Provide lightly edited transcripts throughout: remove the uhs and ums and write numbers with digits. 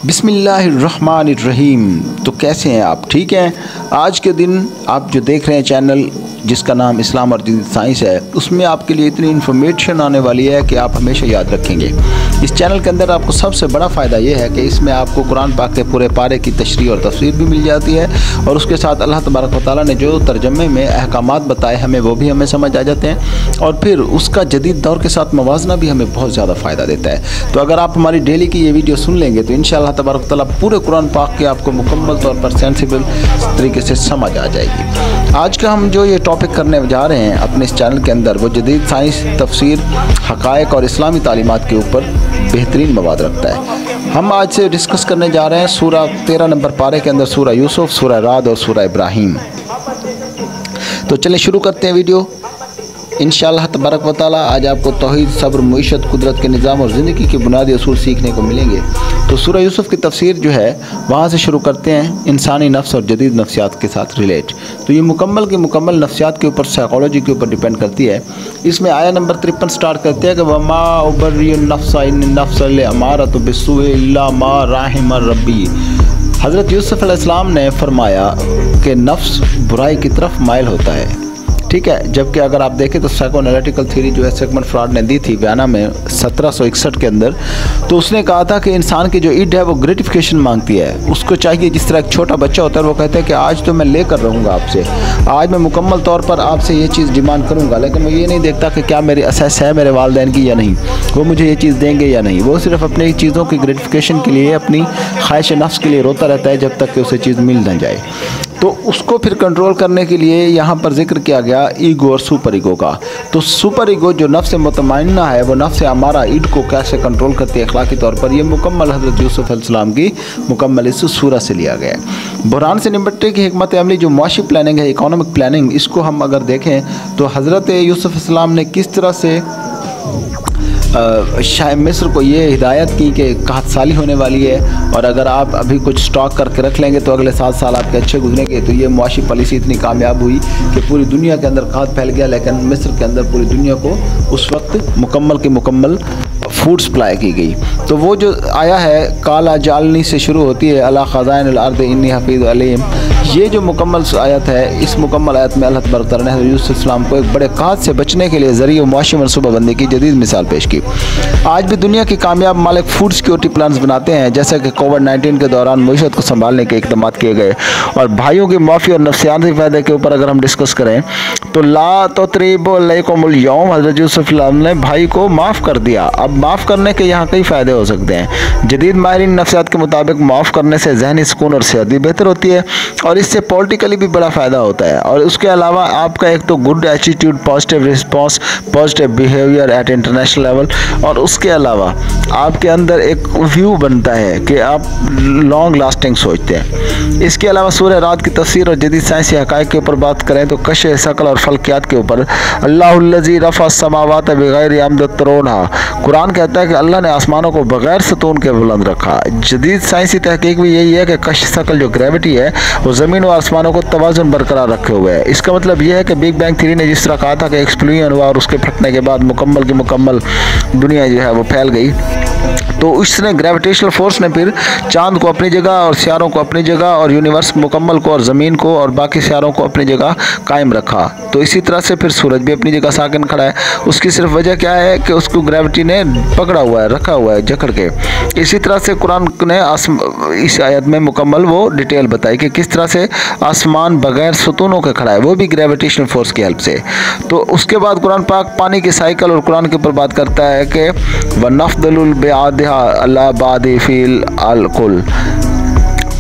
बिस्मिल्लाहिर्रहमानिर्रहीम। तो कैसे हैं आप? ठीक हैं। आज के दिन आप जो देख रहे हैं चैनल जिसका नाम इस्लाम और जदीद साइंस है, उसमें आपके लिए इतनी इन्फॉर्मेशन आने वाली है कि आप हमेशा याद रखेंगे। इस चैनल के अंदर आपको सबसे बड़ा फ़ायदा ये है कि इसमें आपको कुरान पाक के पूरे पारे की तशरीह और तफसीर भी मिल जाती है, और उसके साथ अल्लाह तबारक व तआला ने जो तर्जमे में अहकामात बताए हमें वो भी हमें समझ आ जाते हैं, और फिर उसका जदीद दौर के साथ मवाजना भी हमें बहुत ज़्यादा फ़ायदा देता है। तो अगर आप हमारी डेली की ये वीडियो सुन लेंगे तो इंशाअल्लाह तबारक व तआला पूरे कुरान पाक के आपको मुकम्मल तौर पर सेंसिबल तरीके से समझ आ जाएगी। आज का हम जो ये टॉपिक करने जा रहे हैं अपने इस चैनल के अंदर, वो जदीद साइंस, तफसीर, हक़ाइक़ और इस्लामी तालीमात के ऊपर बेहतरीन मवाद रखता है। हम आज से डिस्कस करने जा रहे हैं सूरा 13 नंबर पारे के अंदर सूरा यूसुफ, सूरा राद और सूरा इब्राहीम। तो चलें शुरू करते हैं वीडियो इंशाअल्लाह तबारक व तआला। आज आपको तौहीद, सब्र, मुईशत, कुदरत के निज़ाम और ज़िंदगी के बुनियादी असूल सीखने को मिलेंगे। तो सूरा यूसुफ की तफसीर जो है वहाँ से शुरू करते हैं, इंसानी नफ्स और जदीद नफ्सियात के साथ रिलेट। तो ये मुकम्मल की मुकम्मल नफ्सियात के ऊपर, साइकोलॉजी के ऊपर डिपेंड करती है। इसमें आया नंबर 53 स्टार्ट करते हैं कि वमा उबर्रियु नफ्सा इन्न नफ्सा लअमारतु बिस्सूइ इल्ला मा राहिम रब्बी। हज़रत यूसुफ अलैहिस्सलाम ने फरमाया कि नफ्स बुराई की तरफ माइल होता है, ठीक है। जबकि अगर आप देखें तो साइकोएनालिटिकल थ्योरी जो है सिगमंड फ्रॉइड ने दी थी वियना में 1761 के अंदर, तो उसने कहा था कि इंसान की जो ईड है वो ग्रेटिफिकेशन मांगती है। उसको चाहिए, जिस तरह एक छोटा बच्चा होता है वो कहता है कि आज तो मैं लेकर रहूँगा आपसे, आज मैं मुकम्मल तौर पर आपसे ये चीज़ डिमांड करूँगा, लेकिन मैं ये नहीं देखता कि क्या मेरी असेस है मेरे वालिदैन की या नहीं, वो मुझे ये चीज़ देंगे या नहीं। वो सिर्फ अपनी चीज़ों की ग्रेटिफिकेशन के लिए, अपनी ख्वाहिश नफ्स के लिए रोता रहता है जब तक कि उसे चीज़ मिल न जाए। तो उसको फिर कंट्रोल करने के लिए यहाँ पर जिक्र किया गया ईगो और सुपर ईगो का। तो सुपर ईगो जो नफ्स मुतमइन्ना है, वो नफ्स हमारा ईड को कैसे कंट्रोल करती है अखलाकी तौर पर, ये मुकम्मल हज़रत यूसुफ अलैहिस्सलाम की मुकम्मल इस सूरा से लिया गया है। बुहरान से निपटने की हिकमत अमली जो मुआशी प्लानिंग है, इकोनॉमिक प्लानिंग, इसको हम अगर देखें तो हज़रत यूसुफ अलैहिस्सलाम ने किस तरह से शाह मिस्र को ये हिदायत की कि कहत साली होने वाली है, और अगर आप अभी कुछ स्टॉक करके रख लेंगे तो अगले 7 साल आपके अच्छे गुजरेंगे। तो ये मुआशी पॉलिसी इतनी कामयाब हुई कि पूरी दुनिया के अंदर कहत फैल गया, लेकिन मिस्र के अंदर पूरी दुनिया को उस वक्त मुकम्मल की मुकम्मल फूड सप्लाई की गई। तो वो जो आया है काला जालनी से शुरू होती है, अला ख़ज़ाइनिल अर्द इन्नी हफ़ीज़ अलीम, ये जो मुकम्मल आयत है, इस मुकम्मल आयत में अल्लाह तबारक व तआला ने यूसुफ अलैहिस्सलाम को एक बड़े कहत से बचने के लिए ज़रिए मुआशी मनसूबाबंदी की जदीद मिसाल पेश की। आज भी दुनिया के कामयाब मालिक फूड सिक्योरिटी प्लान्स बनाते हैं, जैसे कि कोविड-19 के दौरान मईशत को संभालने के इक़दाम किए गए। और भाइयों की माफ़ी और नफ्सियाती फ़ायदे के ऊपर अगर हम डिस्कस करें तो ला तत्रीबु अलैकुमुल यौम, हज़रत यूसुफ अलैहिस्सलाम ने भाई को माफ़ कर दिया। अब माफ़ करने के यहाँ कई फ़ायदे हो सकते हैं। जदीद माहिरीन नफ्सियात के मुताबिक माफ़ करने से ज़हनी सुकून और सेहत भी बेहतर होती है, और इससे पॉलिटिकली भी बड़ा फ़ायदा होता है। और उसके अलावा आपका एक तो good attitude, positive response, positive behaviour eight international level, और उसके अलावा आपके अंदर एक व्यू बनता है कि आप लॉन्ग लास्टिंग सोचते हैं। इसके अलावा सूरह राद की तफसीर और जदीद साइंसी हक़ाइक़ के ऊपर बात करें तो कश्फ़ शकल और फल्कियात के ऊपर अल्लाहुल्लज़ी रफ़अ अस्समावात बिग़ैरि अमद तरोनहा, कुरान कहता है कि अल्लाह ने आसमानों को बग़ैर सतून के बुलंद रखा। जदीद साइंसी तहक़ीक़ भी यही है कि कश्फ़ शकल जो ग्रेविटी है वो ज़मीन और आसमानों को तवाज़ुन बरकरार रखे हुए है। इसका मतलब यह है कि बिग बैंग थ्योरी ने जिस तरह कहा था कि एक्सप्लोजन हुआ और उसके फटने के बाद मुकम्मल की मुकम्मल दुनिया जो है वो फैल गई, तो उसने ग्रेविटेशनल फोर्स ने फिर चांद को अपनी जगह और सियारों को अपनी जगह और यूनिवर्स मुकम्मल को और ज़मीन को और बाकी सियारों को अपनी जगह कायम रखा। तो इसी तरह से फिर सूरज भी अपनी जगह साकिन खड़ा है। उसकी सिर्फ वजह क्या है कि उसको ग्रेविटी ने पकड़ा हुआ है, रखा हुआ है जकड़ के। इसी तरह से कुरान ने इस आयत में मुकम्मल वो डिटेल बताई कि किस तरह से आसमान बग़ैर सतूनों के खड़ा है, वो भी ग्रेविटेशनल फोर्स की हेल्प से। तो उसके बाद कुरान पाक पानी की साइकिल और कुरान के ऊपर बात करता है कि वनफ़दलुल बिआदिहा अला बादी फ़ील अलकुल।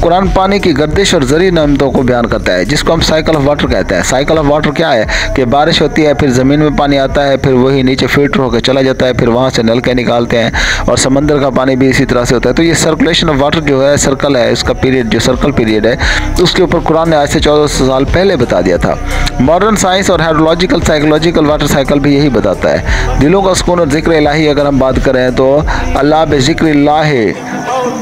कुरान पानी की गर्दिश और ज़री नमतों को बयान करता है, जिसको हम साइकिल ऑफ वाटर कहते हैं। साइकिल ऑफ वाटर क्या है कि बारिश होती है, फिर ज़मीन में पानी आता है, फिर वही नीचे फिल्टर होकर चला जाता है, फिर वहाँ से नलके निकालते हैं, और समंदर का पानी भी इसी तरह से होता है। तो ये सर्कुलेशन ऑफ वाटर जो है, सर्कल है, इसका पीरियड जो सर्कल पीरियड है, उसके ऊपर कुरान ने आज से 1400 साल पहले बता दिया था। मॉडर्न साइंस और हाइड्रोलॉजिकल साइकोलॉजिकल वाटर साइकिल भी यही बताता है। दिलों का सुकून और ज़िक्र इलाही अगर हम बात करें तो अल्लाह बेज़िक्रिल्लाह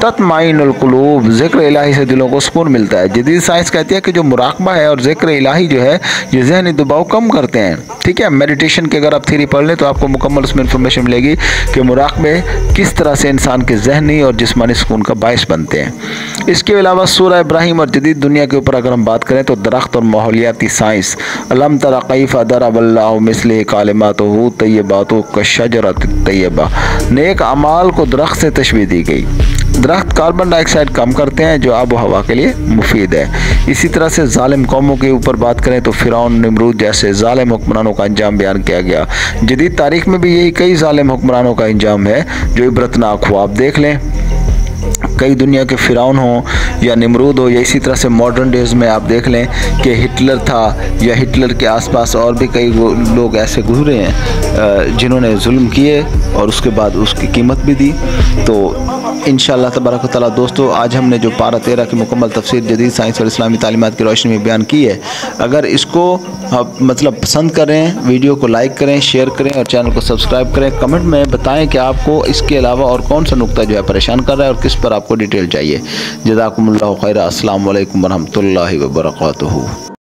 तत्माइनुल कुलूब, ज़िक्र इलाही से दिलों को सुकून मिलता है। जदीद साइंस कहती है कि जो मुराकबा है और ज़िक्र इलाही जो है ये ज़हनी दबाव कम करते हैं। ठीक है, मेडिटेशन की अगर आप थ्योरी पढ़ लें तो आपको मुकम्मल उसमें इंफॉर्मेशन मिलेगी कि मुराकबे किस तरह से इंसान के ज़हनी और जिस्मानी सुकून का बायस बनते हैं। इसके अलावा सूरह इब्राहिम और जदीद दुनिया के ऊपर अगर हम बात करें तो दरख्त और माहौलियाती साइंस, अलम तरा कैफ़ दरबल्लाहु मिस्लिही कालिमातुहु तय्यबातु कश्शजरति तय्यबा, नेक अमाल को दरख्त से तशबीह दी गई। दरख्त कार्बन डाइऑक्साइड कम करते हैं जो आब व हवा के लिए मुफीद है। इसी तरह से जालिम कौमों के ऊपर बात करें तो फ़िरौन, निमरूद जैसे जालिम हुक्मरानों का अंजाम बयान किया गया। जदीद तारीख में भी यही कई जालिम हुक्मरानों का अंजाम है जो इबरतनाक हो। आप देख लें, कई दुनिया के फ़िरौन हो या निमरूद हो या इसी तरह से मॉडर्न डेज़ में आप देख लें कि हिटलर था या हिटलर के आसपास और भी कई लोग ऐसे गुजरे हैं जिन्होंने जुल्म किए और उसके बाद उसकी कीमत भी दी। तो इंशाअल्लाह तबारक व तआला दोस्तों, आज हमने जो पारा 13 की मुकम्मल तफसीर जदीद साइंस और इस्लामी तालीमात की रोशनी में बयान की है, अगर इसको आप पसंद करें, वीडियो को लाइक करें, शेयर करें और चैनल को सब्सक्राइब करें। कमेंट में बताएं कि आपको इसके अलावा और कौन सा नुक्ता जो है परेशान कर रहा है और किस पर आपको डिटेल चाहिए। जज़ाकुमुल्लाहु खैरा। अस्सलामु अलैकुम वरहमतुल्लाहि वबरकातुहू।